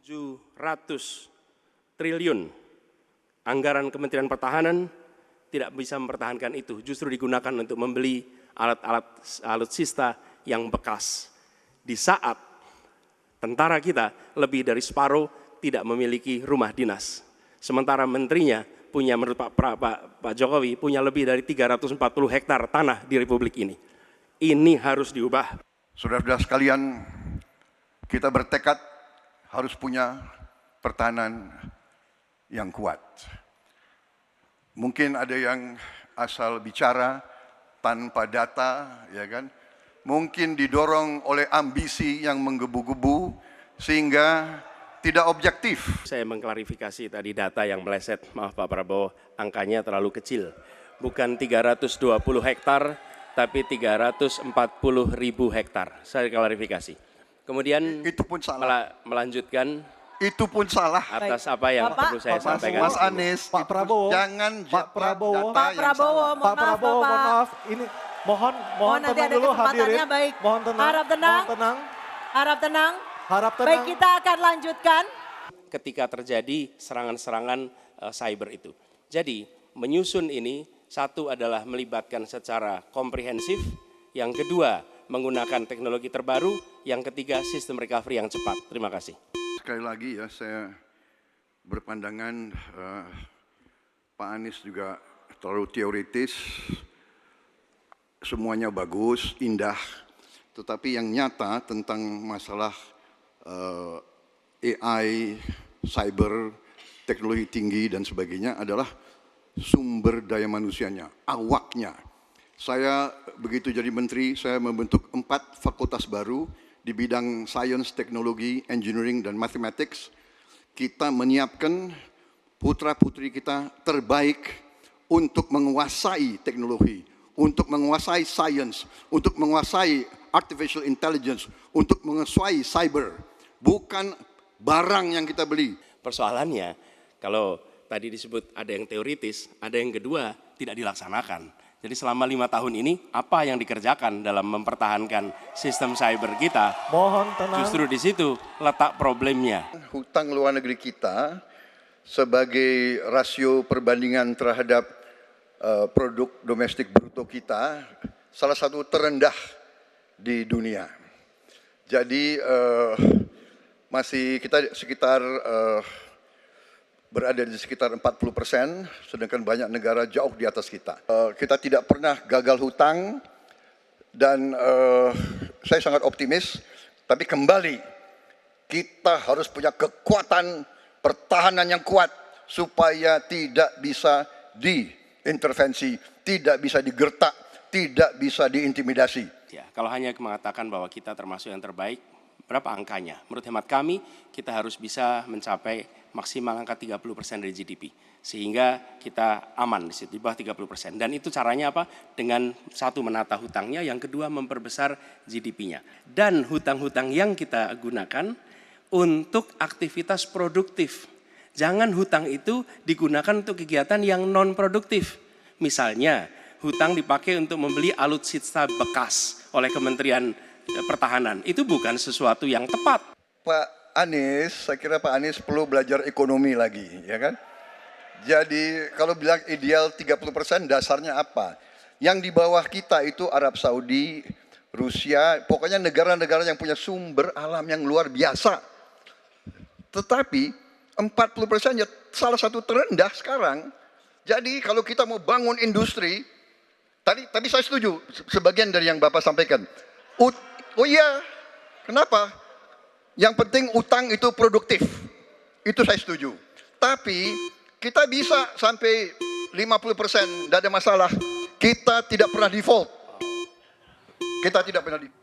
700 triliun anggaran Kementerian Pertahanan tidak bisa mempertahankan itu, justru digunakan untuk membeli alat-alat alutsista yang bekas. Di saat tentara kita lebih dari separuh tidak memiliki rumah dinas. Sementara menterinya punya, menurut Pak Jokowi, punya lebih dari 340 hektar tanah di Republik ini. Ini harus diubah. Saudara-saudara sekalian, kita bertekad harus punya pertahanan yang kuat. Mungkin ada yang asal bicara tanpa data, ya kan? Mungkin didorong oleh ambisi yang menggebu-gebu sehingga tidak objektif. Saya mengklarifikasi tadi data yang meleset, maaf Pak Prabowo, angkanya terlalu kecil. Bukan 320 hektar, tapi 340.000 hektar. Saya klarifikasi. Kemudian itu pun salah. Melanjutkan. Itu pun salah. Atas apa yang perlu saya sampaikan. Mas Anies, Pak Prabowo, jangan Pak Prabowo, Pak Prabowo, Pak Prabowo, mohon maaf, ini mohon nanti tenang ada dulu hadirin. kesempatannya, baik. Mohon tenang. Harap tenang. Mohon tenang. Harap tenang. Harap tenang. Baik, kita akan lanjutkan. Ketika terjadi serangan-serangan cyber itu. Jadi menyusun ini, satu adalah melibatkan secara komprehensif, yang kedua menggunakan teknologi terbaru, yang ketiga sistem recovery yang cepat. Terima kasih. Sekali lagi ya, saya berpandangan Pak Anies juga terlalu teoritis, semuanya bagus, indah, tetapi yang nyata tentang masalah AI, cyber, teknologi tinggi dan sebagainya adalah sumber daya manusianya, awaknya. Saya begitu jadi menteri, saya membentuk 4 fakultas baru di bidang sains, teknologi, engineering, dan mathematics. Kita menyiapkan putra-putri kita terbaik untuk menguasai teknologi, untuk menguasai sains, untuk menguasai artificial intelligence, untuk menguasai cyber. Bukan barang yang kita beli. Persoalannya, kalau tadi disebut ada yang teoritis, ada yang kedua tidak dilaksanakan. Jadi selama 5 tahun ini, apa yang dikerjakan dalam mempertahankan sistem cyber kita? Mohon tenang. Justru di situ letak problemnya. Hutang luar negeri kita sebagai rasio perbandingan terhadap produk domestik bruto kita salah satu terendah di dunia. Jadi masih kita sekitar berada di sekitar 40%, sedangkan banyak negara jauh di atas kita. Kita tidak pernah gagal hutang dan saya sangat optimis, tapi kembali kita harus punya kekuatan pertahanan yang kuat supaya tidak bisa diintervensi, tidak bisa digertak, tidak bisa diintimidasi. Ya, kalau hanya mengatakan bahwa kita termasuk yang terbaik, berapa angkanya? Menurut hemat kami, kita harus bisa mencapai maksimal angka 30% dari GDP. Sehingga kita aman di situ, di bawah 30%. Dan itu caranya apa? Dengan satu menata hutangnya, yang kedua memperbesar GDP-nya. Dan hutang-hutang yang kita gunakan untuk aktivitas produktif. Jangan hutang itu digunakan untuk kegiatan yang non-produktif. Misalnya, hutang dipakai untuk membeli alutsista bekas oleh Kementerian Pertahanan. Itu bukan sesuatu yang tepat. Pak Anies, saya kira Pak Anies perlu belajar ekonomi lagi, ya kan? Jadi kalau bilang ideal 30%, dasarnya apa? Yang di bawah kita itu Arab Saudi, Rusia, pokoknya negara-negara yang punya sumber alam yang luar biasa. Tetapi 40% ya salah satu terendah sekarang. Jadi kalau kita mau bangun industri, tadi saya setuju sebagian dari yang Bapak sampaikan. Oh iya, kenapa? Yang penting utang itu produktif. Itu saya setuju. Tapi kita bisa sampai 50%, tidak ada masalah. Kita tidak pernah default. Kita tidak pernah default.